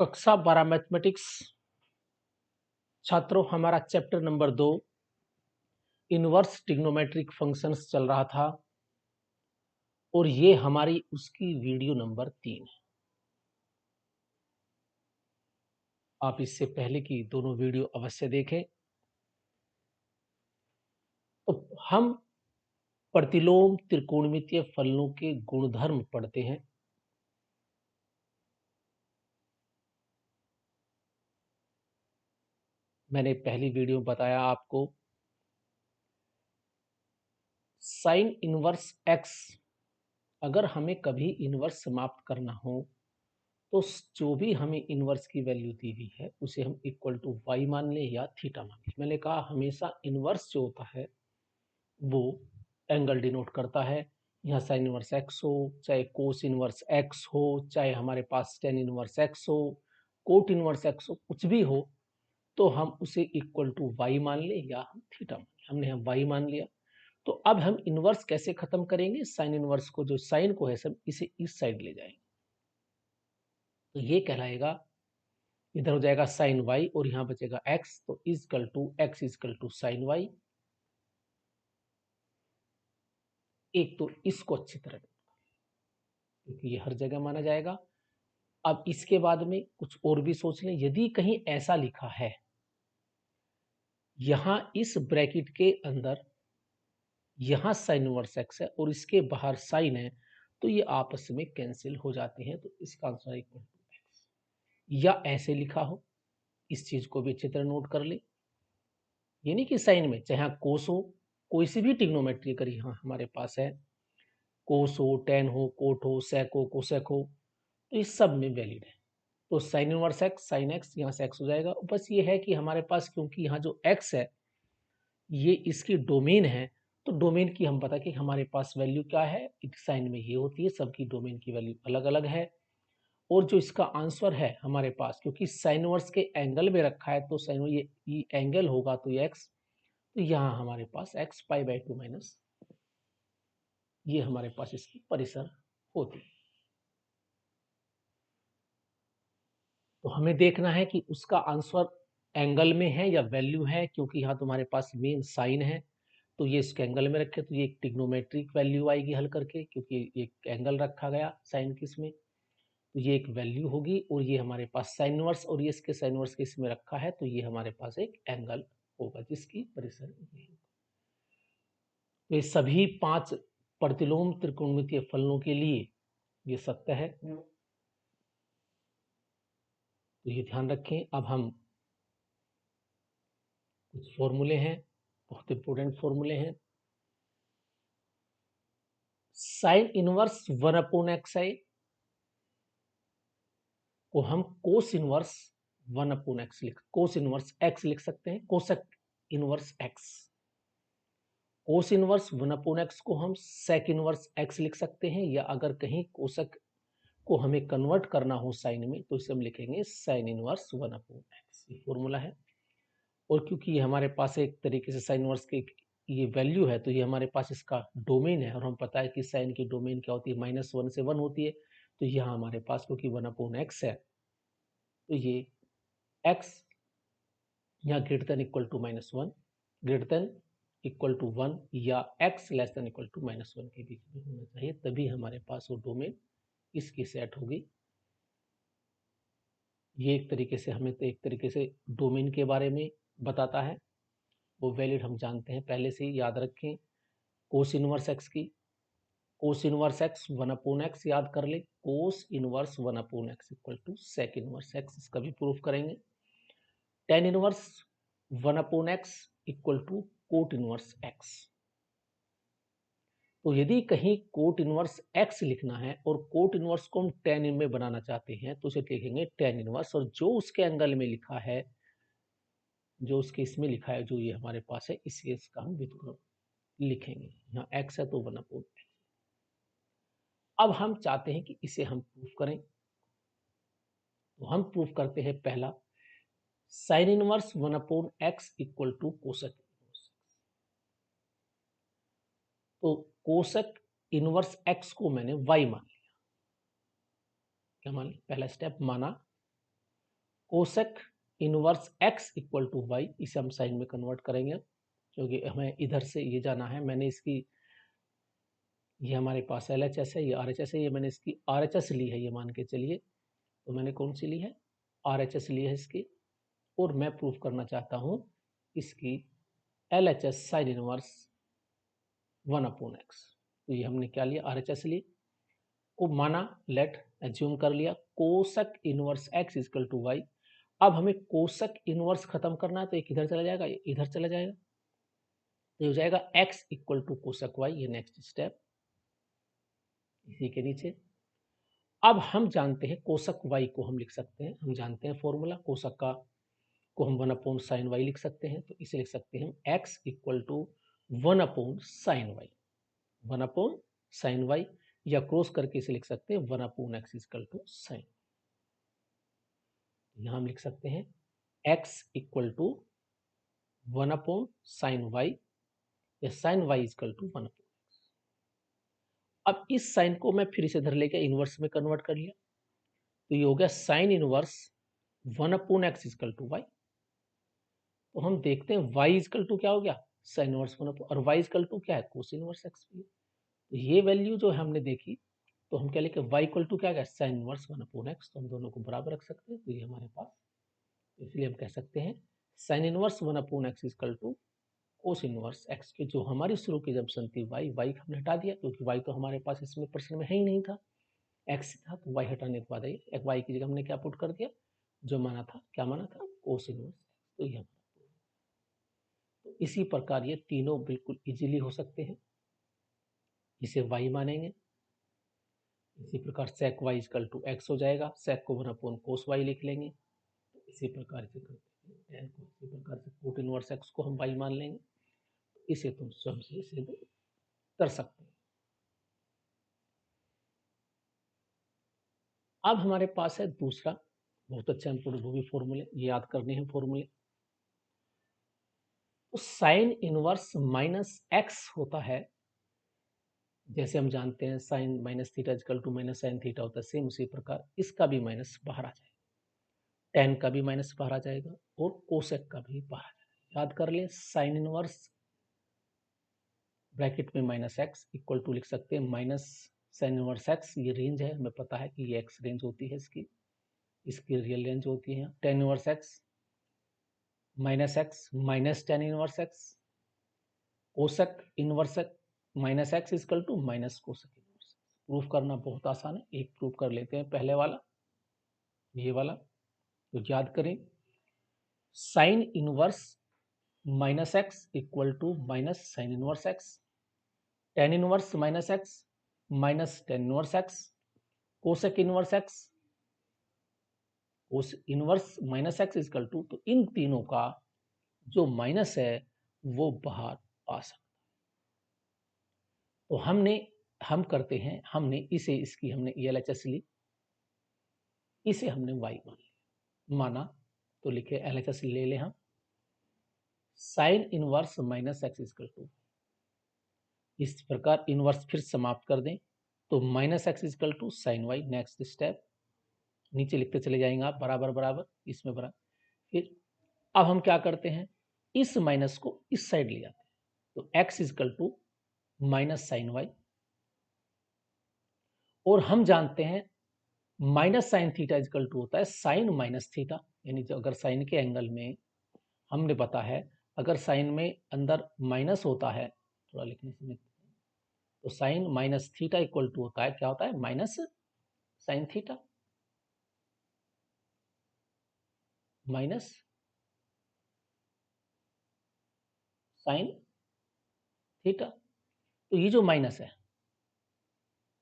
कक्षा 12 मैथमेटिक्स छात्रों, हमारा chapter number 2 inverse trigonometric functions चल रहा था और ये हमारी उसकी वीडियो नंबर 3 है। आप इससे पहले की दोनों वीडियो अवश्य देखें। तो हम प्रतिलोम त्रिकोणमितीय फलनों के गुणधर्म पढ़ते हैं। मैंने पहली वीडियो में बताया आपको साइन इनवर्स एक्स, अगर हमें कभी इनवर्स समाप्त करना हो तो जो भी हमें इनवर्स की वैल्यू दी हुई है उसे हम इक्वल टू वाई मान लें या थीटा मान लें। मैंने कहा हमेशा इनवर्स जो होता है वो एंगल डिनोट करता है। यहाँ साइन इनवर्स एक्स हो, चाहे कोस इनवर्स एक्स हो, चाहे हमारे पास टेन इनवर्स एक्स हो, कोट इनवर्स एक्स हो, कुछ भी हो तो हम उसे इक्वल टू वाई मान लें या हम थीटा मान लें। हमने हम वाई मान लिया। तो अब हम इनवर्स कैसे खत्म करेंगे? साइन इनवर्स को, जो साइन को है सब, इसे इस साइड ले जाएंगे तो ये कहलाएगा, इधर हो जाएगा साइन वाई और यहां बचेगा एक्स, तो equal to x equal to sine y. एक तो इसको अच्छी तरह क्योंकि ये हर जगह माना जाएगा। अब इसके बाद में कुछ और भी सोच लें। यदि कहीं ऐसा लिखा है यहां इस ब्रैकेट के अंदर यहां साइन इनवर्स एक्स है और इसके बाहर साइन है, तो ये आपस में कैंसिल हो जाते हैं, तो इसका आंसर इक्वल टू एक्स। या ऐसे लिखा हो, इस चीज को भी अच्छी तरह नोट कर ले, यानी कि साइन में चाहे कोस हो, कोई सी भी ट्रिग्नोमेट्री अगर यहाँ हमारे पास है, कोस हो, टेन हो, कोट हो, सेक हो, कोसेक हो, तो इस सब में वैलिड है। तो sine inverse x, sine x, यहाँ से एक्स हो जाएगा। बस ये है कि हमारे पास क्योंकि यहाँ जो एक्स है ये इसकी डोमेन है, तो डोमेन की हम पता कि हमारे पास वैल्यू क्या है, साइन में ये होती है, सबकी डोमेन की वैल्यू अलग अलग है। और जो इसका आंसर है हमारे पास, क्योंकि साइन इनवर्स के एंगल में रखा है तो साइन ये एंगल होगा तो ये एक्स, तो यहाँ हमारे पास एक्स पाई बाई 2 माइनस, ये हमारे पास इसकी परिसर होती है। तो हमें देखना है कि उसका आंसर एंगल में है या वैल्यू है, क्योंकि यहाँ तुम्हारे पास मेन साइन है, तो ये इसके एंगल में रखे तो ये एक ट्रिग्नोमेट्रिक वैल्यू आएगी हल करके, क्योंकि एक एंगल रखा गया साइन किस में, तो ये एक वैल्यू होगी। और ये हमारे पास साइन इनवर्स और ये इसके साइन इनवर्स के इसमें रखा है, तो ये हमारे पास एक एंगल होगा जिसकी परिसर ये है। तो ये सभी 5 प्रतिलोम त्रिकोणमितीय फलनों के लिए ये सत्य है, तो ये ध्यान रखें। अब हम कुछ फॉर्मूले हैं, बहुत इंपॉर्टेंट फॉर्मूले हैं। साइन इनवर्स 1 अपॉन एक्स है को हम कोस inverse 1 upon x cos inverse x लिख सकते हैं, cosec inverse x. Cos inverse 1 upon x को हम सेक इनवर्स एक्स लिख सकते हैं, या अगर कहीं कोसेक को हमें कन्वर्ट करना हो साइन में तो इसे हम लिखेंगे साइन इनवर्स 1 अपॉन एक्स। ये फॉर्मूला है। और क्योंकि ये हमारे पास एक तरीके से साइन इनवर्स की ये वैल्यू है, तो ये हमारे पास इसका डोमेन है, और हम पता है कि साइन की डोमेन क्या होती है, -1 से 1 होती है। तो यहाँ हमारे पास क्योंकि 1 अपॉन एक्स है, तो ये एक्स यहाँ greater than equal to -1, greater than equal to 1, या x less than equal to -1 के बीच में होना चाहिए, तभी हमारे पास वो डोमेन इसकी सेट होगी। ये एक तरीके से हमें तो एक तरीके से डोमेन के बारे में बताता है, वो वैलिड हम जानते हैं पहले से ही, याद रखें। कोस इनवर्स एक्स की, cos inverse x 1 upon x याद कर ले, cos inverse 1 upon x equal to sec inverse x, इसका भी प्रूफ करेंगे। Tan inverse 1 upon x equal to cot inverse x. तो यदि कहीं कोट इनवर्स एक्स लिखना है और कोट इनवर्स को हम टेन में बनाना चाहते हैं तो उसे लिखेंगे टेन इनवर्स, और जो उसके एंगल में लिखा है, जो उसके इसमें लिखा है, जो ये हमारे पास है, इसी इसका हम व्युत्क्रम लिखेंगे। यहाँ एक्स है तो 1 अपॉन एक्स। अब हम चाहते हैं कि इसे हम प्रूफ करें, तो हम प्रूफ करते हैं पहला, sine inverse 1 upon x equal to cosec inverse. तो कोसेक इनवर्स एक्स को मैंने वाई मान लिया। क्या मान लिया? पहला स्टेप माना, cosec inverse x equal to y, इसे हम साइन में कन्वर्ट करेंगे क्योंकि हमें इधर से ये जाना है। मैंने इसकी, ये हमारे पास एल एच एस है, ये आर एच एस है, ये मैंने इसकी आर एच एस ली है, ये मान के चलिए। तो मैंने कौन सी ली है, आर एच एस ली है इसकी, और मैं प्रूफ करना चाहता हूँ इसकी L H S sign inverse 1/x। तो ये हमने क्या लिया, आर एच एस ली, को माना, लेट एज्यूम कर लिया cosec inverse x equal to y. अब हमें कोसेक इनवर्स खत्म करना है, तो एक इधर चला जाएगा, ये इधर चला जाएगा, तो हो जाएगा x equal to cosec y, ये नेक्स्ट स्टेप इसी के नीचे। अब हम जानते हैं कोसेक वाई को हम लिख सकते हैं, हम जानते हैं फॉर्मूला कोसेक का, को हम 1/sin वाई लिख सकते हैं। तो इसे लिख सकते हैं हम x equal to 1/sin y, 1/sin Y, या क्रॉस करके इसे लिख सकते हैं 1/x इक्वल टू साइन। यहां हम लिख सकते हैं x equal to 1/sin Y, या sin y equal to 1/x। अब इस साइन को मैं फिर इसे इधर लेके इनवर्स में कन्वर्ट कर लिया, तो ये हो गया sine inverse 1/x equal to y. तो हम देखते हैं y इक्वल टू क्या हो गया, साइन इनवर्स 1, और y इक्वल टू क्या है, कोस इनवर्स x। तो ये वैल्यू जो हमने देखी, तो हम क्या लिखे, y इक्वल टू क्या है, साइन इनवर्स 1/x। तो हम दोनों को बराबर रख सकते हैं, तो ये हमारे पास, इसलिए हम कह सकते हैं sine inverse 1/x equal to cos inverse x की, जो हमारी शुरू की जंक्शन थी y हमने हटा दिया क्योंकि y तो हमारे पास इसमें प्रश्न में है ही नहीं था, x था, तो y हटाने के बाद y की जगह हमने क्या पुट कर दिया, जो माना था, क्या माना था, कोस इनवर्स। तो ये तो इसी प्रकार ये तीनों बिल्कुल इजीली हो सकते हैं, इसे y मानेंगे। इसी प्रकार sec y equal to x हो जाएगा, sec को 1/cos y लिख लेंगे। तो इसी प्रकार से करते हैं tan को, इसी प्रकार से कोट इनवर्स x को हम y मान लेंगे। इसे तुम स्वयं से इसे कर सकते हैं। अब हमारे पास है दूसरा बहुत अच्छा इंपोर्टेंट, वो भी फॉर्मूले, ये याद करने हैं फॉर्मूले। तो साइन इनवर्स माइनस एक्स होता है, जैसे हम जानते हैं sine minus theta equal to minus sine theta होता है, सेम उसी प्रकार इसका भी माइनस बाहर आ जाएगा, टेन का भी माइनस बाहर आ जाएगा, और कोसेक का भी बाहर आ जाएगा। याद कर ले, साइन इनवर्स ब्रैकेट में माइनस एक्स इक्वल टू लिख सकते हैं माइनस साइन इनवर्स एक्स, ये रेंज है, हमें पता है कि ये एक्स रेंज होती है इसकी, इसकी रियल रेंज होती है tan inverse x minus x minus tan inverse x, cosec inverse minus x equal to minus cosec inverse. Proof करना बहुत आसान है, एक प्रूफ कर लेते हैं पहले वाला, ये वाला। तो याद करें, sine inverse minus x equal to minus sine inverse x, tan inverse minus x minus tan inverse x, cosec inverse x cos inverse minus x equal to, तो इन तीनों का जो माइनस है वो बाहर आ सकता। तो हम करते हैं, हमने इसे, इसकी हमने LHS ली, इसे हमने y माना, तो लिखे LHS ले ले हम, sine inverse minus x equal to, इस प्रकार इनवर्स फिर समाप्त कर दें, तो minus x equal to sine y. Next step नीचे लिखते चले जाएंगे आप, बराबर बराबर, इसमें बराबर। फिर अब हम क्या करते हैं, इस माइनस को इस साइड ले जाते हैं, तो x equal to minus sine y, और हम जानते हैं minus sine theta equal to होता है साइन माइनस थीटा, यानी जो अगर साइन के एंगल में, हमने पता है अगर साइन में अंदर माइनस होता है, थोड़ा लिखने से, तो sine minus theta equal to होता है, क्या होता है, minus sine theta, minus sine theta. तो ये जो माइनस है,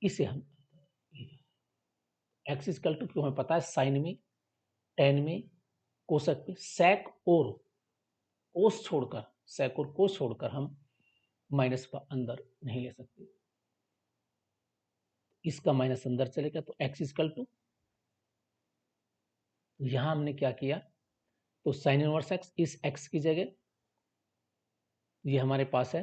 इसे हम एक्स इक्वल टू, क्यों हमें पता है साइन में, टेन में, कोसेक में, सेक और कोस छोड़कर, सेक और कोस छोड़कर हम माइनस पर अंदर नहीं ले सकते, इसका माइनस अंदर चलेगा, तो एक्स इक्वल टू, यहां हमने क्या किया, तो साइन इनवर्स एक्स, इस एक्स की जगह ये हमारे पास है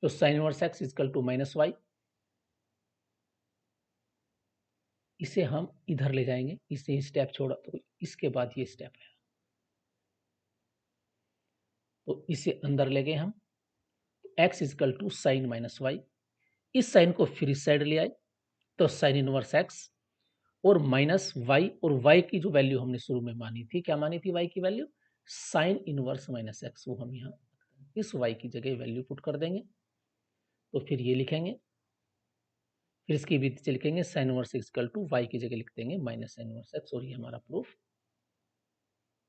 तो sine inverse x equal to minus y, इसे हम इधर ले जाएंगे, इसे स्टेप छोड़ा तो इसके बाद ये स्टेप है, तो इसे अंदर ले गए हम। x equal to sine minus y, इस साइन को फिर इस साइड ले आए तो साइन इनवर्स x और माइनस वाई, और y की जो वैल्यू हमने शुरू में मानी थी, क्या मानी थी y की value, sign inverse minus x, वो हम यहाँ इस y की जगह वैल्यू पुट कर देंगे। तो फिर ये लिखेंगे, फिर इसकी विधि से लिखेंगे sine inverse equal to y की जगह लिख देंगे माइनस साइन इनवर्स एक्स, और ये हमारा प्रूफ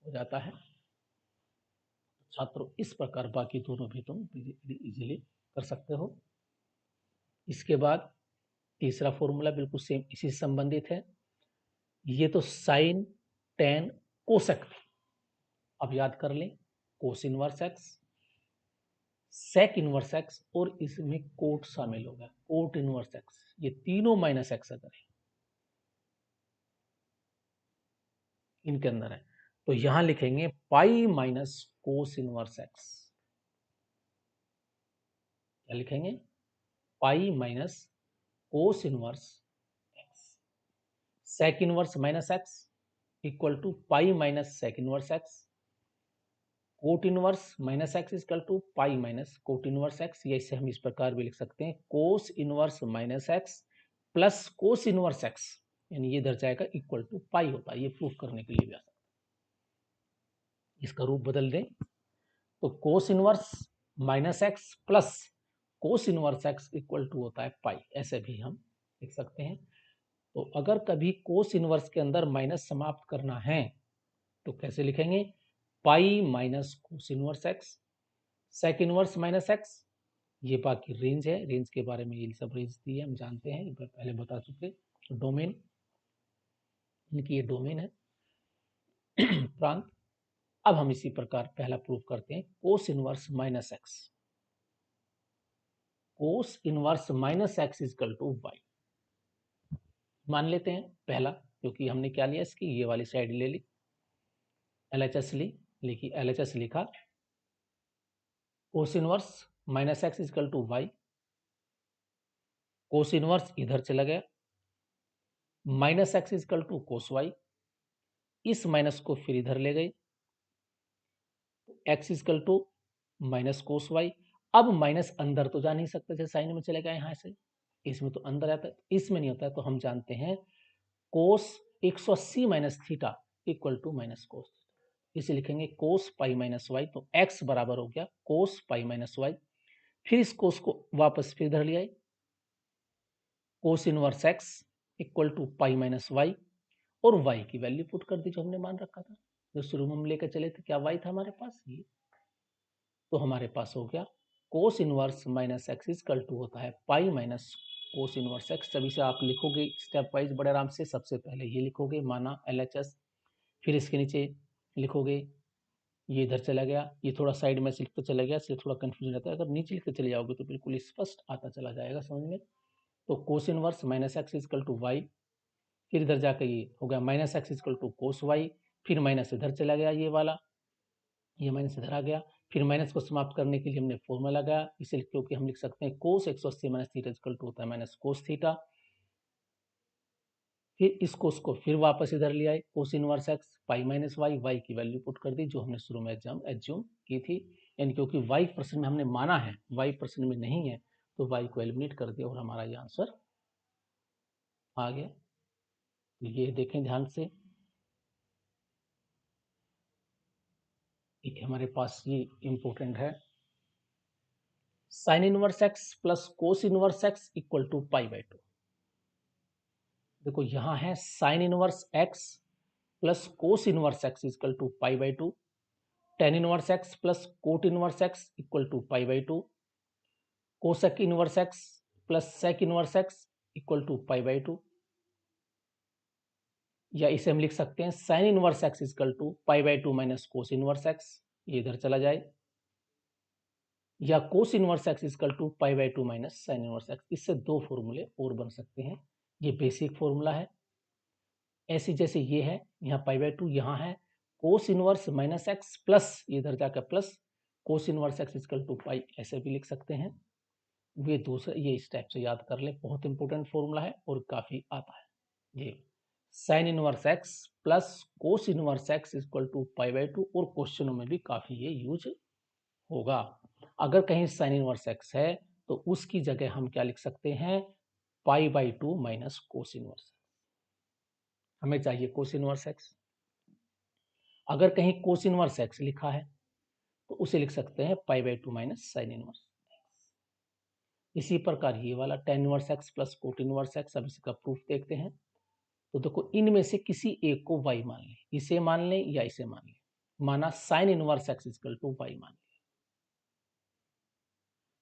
हो जाता है। छात्रों इस प्रकार बाकी दोनों भी तुम इजीली कर सकते हो। इसके बाद तीसरा फॉर्मूला बिल्कुल सेम इसी से संबंधित है, ये तो साइन टेन कोसेक, अब याद कर लें cos inverse x, sec inverse x, और इसमें कोट शामिल होगा, कोट इनवर्स एक्स, ये तीनों माइनस एक्स अगर है इनके अंदर है, तो यहां लिखेंगे pi minus cos inverse x. क्या लिखेंगे, pi minus cos inverse x, sec inverse minus x equal to pi minus sec inverse x, cot inverse minus x equal to pi minus cot inverse x, या इसे हम इस प्रकार भी लिख सकते हैं cos inverse minus x plus cos inverse x, यानी ये इधर जाएगा इक्वल टू पाई होता है, ये प्रूफ करने के लिए भी आ सकता है। इसका रूप बदल दें तो cos inverse minus x plus cos inverse x equal to होता है पाई, ऐसे भी हम लिख सकते हैं। तो अगर कभी कोस इनवर्स के अंदर माइनस समाप्त करना है तो कैसे लिखेंगे, pi minus cos inverse x, sec inverse minus x, ये बाकी रेंज है, रेंज के बारे में ये सब रेंज दी है हम जानते हैं, पहले बता चुके। डोमेन, इनकी ये डोमेन है प्रांत। अब हम इसी प्रकार पहला प्रूफ करते हैं cos inverse minus x, cos inverse minus x equal to y मान लेते हैं पहला, क्योंकि हमने क्या लिया इसकी ये वाली साइड ले ली, एलएचएस ली, लिखी एलएचएस लिखा, cos inverse minus x equal to y, cos inverse इधर चला गया, minus x equal to cos y, इस माइनस को फिर इधर ले गए, x equal to minus cos y. अब माइनस अंदर तो जा नहीं सकते, जैसे साइन में चले गए यहां से, इसमें तो अंदर आता है, इसमें नहीं होता है, तो हम जानते हैं cos 180 minus theta equal to minus cos, इसे लिखेंगे कोस पाई माइनस वाई, तो x बराबर हो गया कोस पाई माइनस वाई। फिर इस कोस को वापस फिर इधर ले आए, cos inverse x equal to pi minus y, और y की वैल्यू पुट कर दी जो हमने मान रखा था, जो शुरू में हम लेकर चले थे, क्या y था हमारे पास ये, तो हमारे पास हो गया cos inverse minus x equal to होता है pi minus cos inverse x. जब इसे आप लिखोगे स्टेप वाइज बड़े आराम से, सबसे पहले ये लिखोगे माना एलएचएस, फिर इसके नीचे लिखोगे, ये इधर चला गया, ये थोड़ा साइड में से लिखते चला गया, इसलिए थोड़ा कंफ्यूजन रहता है, अगर नीचे लिखते चले जाओगे तो बिल्कुल स्पष्ट आता चला जाएगा समझ में। तो cos inverse minus x equal to y, फिर इधर जाकर ये हो गया minus x equal to cos y, फिर माइनस इधर चला गया ये वाला, ये माइनस इधर आ गया, फिर माइनस को समाप्त करने के लिए हमने फॉर्मूला लगाया, इसे क्योंकि हम लिख सकते हैं cos 180 minus theta equal to होता है माइनस कोस थीटा। फिर इस कोस को फिर वापस इधर ले आए, cos inverse x pi minus y, y की वैल्यू पुट कर दी जो हमने शुरू में एज्यूम की थी, यानी क्योंकि वाई प्रश्न में हमने माना है, वाई प्रश्न में नहीं है, तो वाई को एलिमिनेट कर दिया और हमारा ये आंसर आ गया। ये देखें ध्यान से, एक हमारे पास ये इंपॉर्टेंट है, sine inverse x plus cos inverse x equal to pi by two. देखो यहां है sine inverse x plus cos inverse x equal to pi by two, tan inverse x plus cot inverse x equal to pi by two, cosec inverse x plus sec inverse x equal to pi by two, या इसे हम लिख सकते हैं sine inverse x equal to pi by two minus cos inverse x, ये इधर चला जाए, या cos inverse x equal to pi by two minus sine inverse x. इससे दो फॉर्मूले और बन सकते हैं, ये बेसिक फॉर्मूला है, ऐसी जैसे ये है यहाँ पाई बाई टू, यहाँ है cos inverse minus x plus ये इधर जाकर plus cos inverse x equal to pi, ऐसे भी लिख सकते हैं। वे दूसरे ये स्टेप से याद कर ले, बहुत इंपॉर्टेंट फॉर्मूला है और काफी आता है। ये sine inverse x plus cos inverse x equal to π/2, और क्वेश्चनों में भी काफी ये यूज होगा। अगर कहीं साइन इनवर्स एक्स है तो उसकी जगह हम क्या लिख सकते हैं, π/2 माइनस कोस इनवर्स। हमें चाहिए कोस इनवर्स एक्स। अगर कहीं कोस इनवर्स एक्स लिखा है तो उसे लिख सकते हैं π/2 माइनस साइन इनवर्स। इसी प्रकार ये वाला tan inverse x plus cot inverse x, अब इसका प्रूफ देखते हैं। तो देखो इनमें से किसी एक को y मान लें, इसे मान लें या इसे मान लें। माना sine inverse x equal to y मान लें,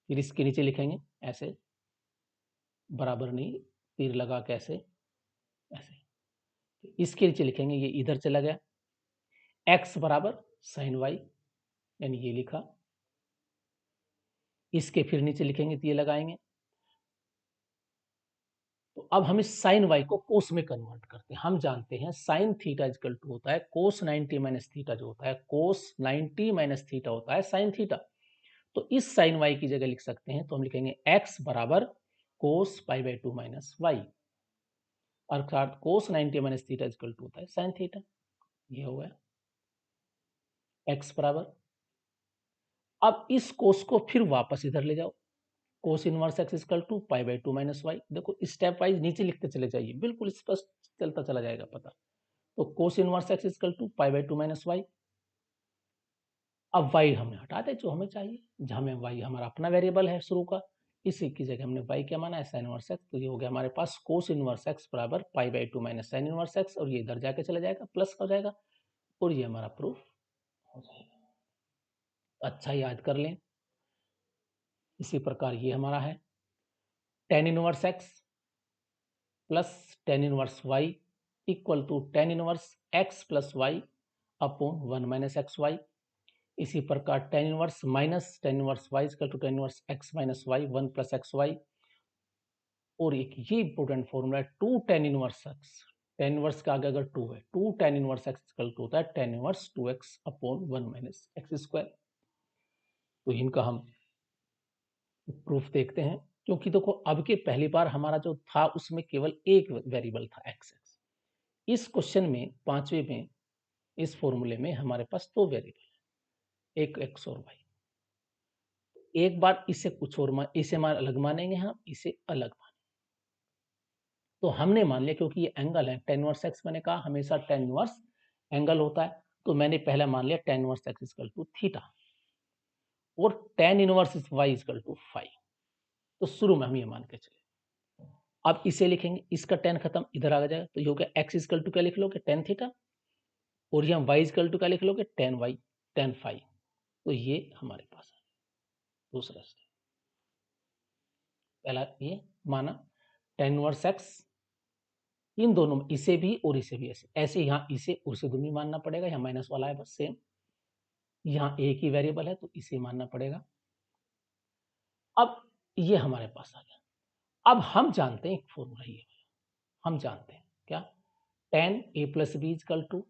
फिर इसके नीचे लिखेंगे ऐसे, बराबर नहीं, तीर लगा कैसे ऐसे। इसके नीचे लिखेंगे, ये इधर चला गया, x बराबर साइन y, यानी ये लिखा। इसके फिर नीचे लिखेंगे तो ये लगाएंगे। तो अब हम इस साइन y को कोस में कन्वर्ट करते हैं। हम जानते हैं साइन थीटा इक्वल टू होता है कोस 90 माइनस थीटा, जो होता है कोस 90 माइनस थीटा होता है साइन थीटा। तो इस साइन y की जगह लिख सकते हैं, तो हम लिखेंगे x बराबर कोस π/2 माइनस वाई, अर्थात कोस 90 माइनस थीटा इक्वल टू होता है साइन थीटा। ये हो गया x बराबर। अब इस कोस को फिर वापस इधर ले जाओ, cos inverse x equal to π/2 minus y. देखो स्टेप वाइज नीचे लिखते चले जाइए, बिल्कुल स्पष्ट चलता चला जाएगा पता। तो cos inverse x equal to π/2 minus y. अब y हमने हटा दे जो हमें चाहिए, जहां में y हमारा अपना वेरिएबल है शुरू का, इसी की जगह हमने y क्या माना है, साइन इनवर्स एक्स। तो ये हो गया हमारे पास कोस इनवर्स एक्स बराबर π/2 माइनस साइन इनवर्स एक्स, और ये इधर जाके चला जाएगा, प्लस हो जाएगा, और ये हमारा प्रूफ हो जाएगा। अच्छा याद कर लें। इसी प्रकार ये हमारा है tan inverse x plus tan inverse y equal to tan inverse x plus y upon 1 minus x y. इसी प्रकार tan inverse minus tan inverse y equal to tan inverse x minus y 1 plus x y. और एक ये important formula है 2 tan inverse x, tan inverse का आगे अगर 2 है, 2 tan inverse x equal to होता है tan inverse 2x upon 1 minus x square. तो इनका हम प्रूफ देखते हैं, क्योंकि देखो अब के पहली बार हमारा जो था उसमें केवल एक वेरिएबल था एक्स। इस क्वेश्चन में पांचवे में इस फॉर्मूले में हमारे पास दो वेरिएबल है, एक एक्स और वाई। एक बार इसे कुछ और इसे अलग मानेंगे, हम इसे अलग मानेंगे। तो हमने मान लिया, क्योंकि ये एंगल है, tan इनवर्स एक्स मैंने कहा हमेशा tan इनवर्स एंगल होता है, तो मैंने पहले मान लिया tan inverse x equal to theta और tan inverse y equal to phi. तो शुरू में हम ये मान के चले। अब इसे लिखेंगे, इसका tan खत्म, इधर आ जाएगा, तो ये हो गया x इक्वल टू क्या लिख लोगे, tan थीटा, और यहाँ y इक्वल टू क्या लिख लोगे, tan वाई, tan फाई। तो ये हमारे पास है दूसरा स्टेप। पहला ये माना tan इनवर्स एक्स, इन दोनों में इसे भी और इसे भी ऐसे ऐसे, यहाँ इसे और से दोनों मानना पड़ेगा, यहाँ माइनस वाला है बस सेम, यहाँ एक ही वेरिएबल है तो इसे मानना पड़ेगा। अब ये हमारे पास आ गया। अब हम जानते हैं एक फॉर्मूला, ये हम जानते हैं क्या, tan a plus b equal to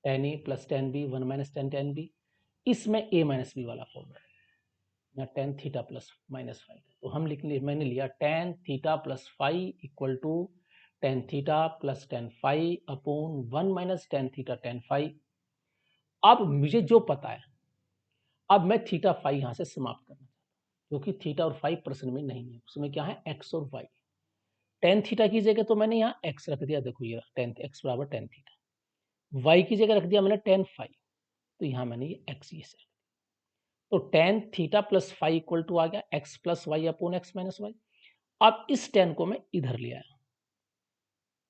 tan a plus tan b 1 minus tan b। इसमें a माइनस बी वाला फॉर्मूला है, यहाँ tan theta plus minus five. तो हम लिख लिए, मैंने लिया tan theta plus five equal to tan theta plus tan five upon 1 minus tan theta tan five. अब मुझे जो पता है, अब मैं थीटा फाइव यहाँ से समाप्त करना, क्योंकि थीटा और फाइव प्रश्न में नहीं है, उसमें क्या है एक्स और वाई। टेन थीटा की जगह तो मैंने यहाँ एक्स रख दिया, देखो ये टेन एक्स बराबर टेन थीटा। वाई की जगह रख दिया मैंने टेन फाइव, तो यहाँ मैंने ये एक्स ये से, तो tan theta plus five equal to आ गया x plus y upon x minus y. अब इस टेन को मैं इधर ले आया,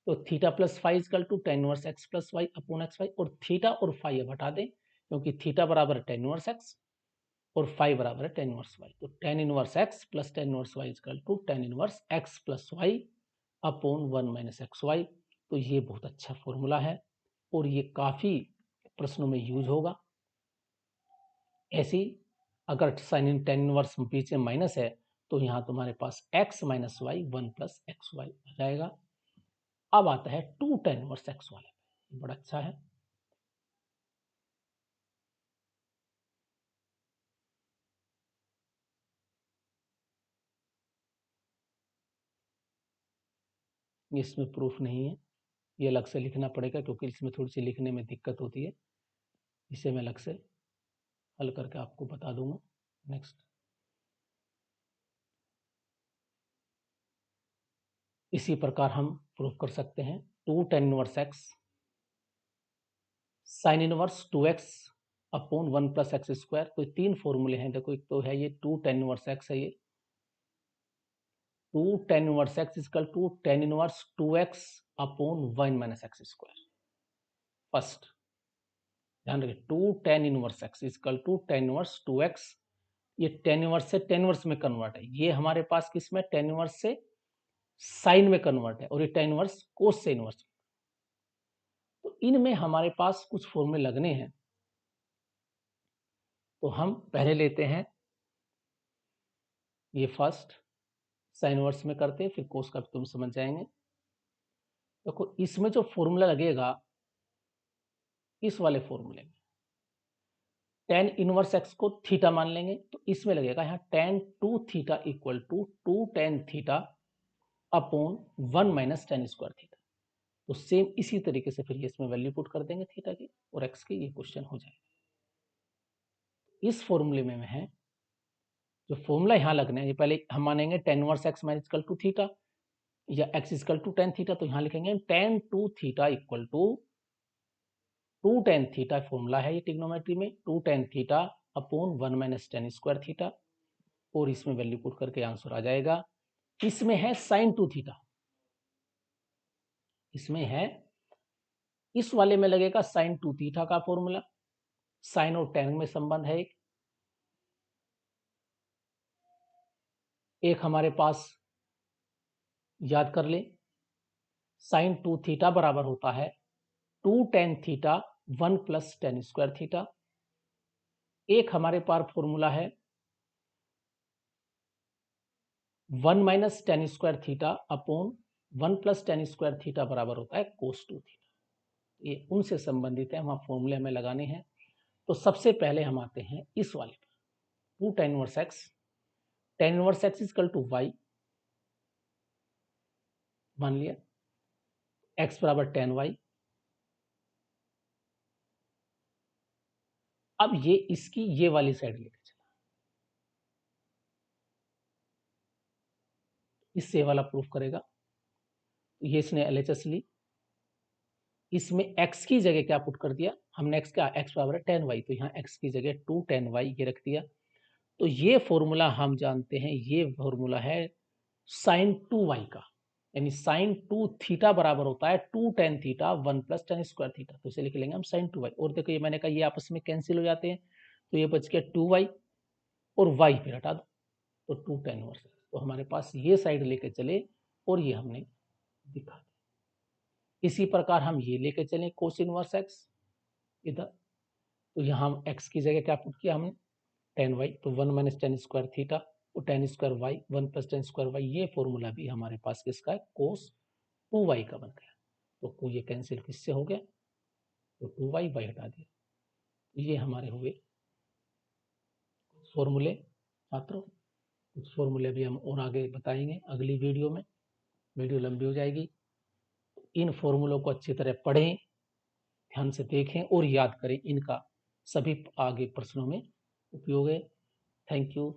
तो theta plus five equal to tan inverse x plus y upon x y, और थीटा और फाइव हटा दें, क्योंकि थीटा बराबर है टेन इनवर्स एक्स और फाइव बराबर है टेन इनवर्स वाई। तो tan inverse x plus tan inverse y equal to tan inverse x plus y upon 1 minus x y. तो ये बहुत अच्छा फॉर्मूला है और ये काफ़ी प्रश्नों में यूज होगा। ऐसी अगर साइन इन टेन इनवर्स बीच में माइनस है, तो यहाँ तुम्हारे पास x minus y 1 plus x y आ जाएगा। अब आता है 2 टेन इनवर्स एक्स वाले, बड़ा अच्छा है। इसमें प्रूफ नहीं है, ये अलग से लिखना पड़ेगा क्योंकि इसमें थोड़ी सी लिखने में दिक्कत होती है, इसे मैं अलग से हल करके आपको बता दूंगा। नेक्स्ट, इसी प्रकार हम प्रूफ कर सकते हैं 2 tan inverse x sine inverse 2x upon 1 plus x square. तो 3 फॉर्मूले हैं, देखो एक तो है ये 2 tan इनवर्स x है, ये 2 tan inverse x equal to tan inverse 2x upon 1 minus x square. First ध्यान रखिए 2 tan inverse x equal to tan inverse 2x, ये tan इनवर्स से tan इनवर्स में कन्वर्ट है, ये हमारे पास किसमें tan इनवर्स से साइन में कन्वर्ट है, और ये tan इनवर्स कोस से इनवर्स। तो इनमें हमारे पास कुछ फॉर्मूले लगने हैं, तो हम पहले लेते हैं ये फर्स्ट साइन इनवर्स में करते हैं, फिर कोस का तुम समझ जाएंगे। देखो इसमें जो फॉर्मूला लगेगा, इस वाले फॉर्मूले में tan इनवर्स x को थीटा मान लेंगे, तो इसमें लगेगा यहाँ tan 2 theta equal to 2 tan theta upon 1 minus tan square theta. तो सेम इसी तरीके से फिर ये इसमें वैल्यू पुट कर देंगे थीटा की और x की, ये क्वेश्चन हो जाएगा। इस फॉर्मूले में है जो फॉर्मूला यहाँ लगना है, ये पहले हम मानेंगे tan inverse x minus equal to theta या x equal to tan theta, तो यहाँ लिखेंगे tan 2 theta equal to 2 tan theta, formula है ये ट्रिग्नोमेट्री में, 2 tan theta upon 1 minus tan square theta, और इसमें वैल्यू पुट करके आंसर आ जाएगा। इसमें है sin 2 थीटा, इसमें है, इस वाले में लगेगा sin 2 थीटा का फॉर्मूला, साइन और tan में संबंध है एक हमारे पास याद कर ले, sin 2 थीटा बराबर होता है 2 tan theta 1 plus tan square theta. एक हमारे पास फॉर्मूला है 1 minus tan square theta upon 1 plus tan square theta बराबर होता है cos 2 थीटा। ये उनसे संबंधित है, वहां फॉर्मूले हमें लगाने हैं। तो सबसे पहले हम आते हैं इस वाले पर, 2 tan inverse x, tan inverse x equal to y मान लिया, x बराबर tan y। अब ये इसकी ये वाली साइड लेकर चला, इससे वाला प्रूफ करेगा। ये इसने LHS ली, इसमें x की जगह क्या पुट कर दिया हमने, x का x बराबर है tan y, तो यहाँ x की जगह 2 tan y ये रख दिया। तो ये फॉर्मूला हम जानते हैं, ये फॉर्मूला है sin 2y का, यानी sin 2 थीटा बराबर होता है 2 tan theta 1 plus tan square theta. तो इसे लिख लेंगे हम sin 2y। और देखो ये मैंने कहा ये आपस में कैंसिल हो जाते हैं, तो ये बच गया 2y और y फिर हटा दो, तो 2 tan इनवर्स। तो हमारे पास ये साइड लेके चले और ये हमने दिखा। इसी प्रकार हम ये लेके चलें कोस इनवर्स x इधर, तो यहाँ हम x की जगह क्या पुट किया हमने tan y, तो 1 माइनस tan स्क्वायर थीटा और tan square y 1 plus tan square y, ये फॉर्मूला भी हमारे पास किसका है कोस 2y का बन गया। तो ये कैंसिल किससे हो गया, तो 2y y हटा दिया। ये हमारे हुए फॉर्मूले। छात्रों कुछ फॉर्मूले भी हम और आगे बताएंगे अगली वीडियो में, वीडियो लंबी हो जाएगी। इन फॉर्मूलों को अच्छी तरह पढ़ें, ध्यान से देखें और याद करें, इनका सभी आगे प्रश्नों में उपयोग है। Thank you.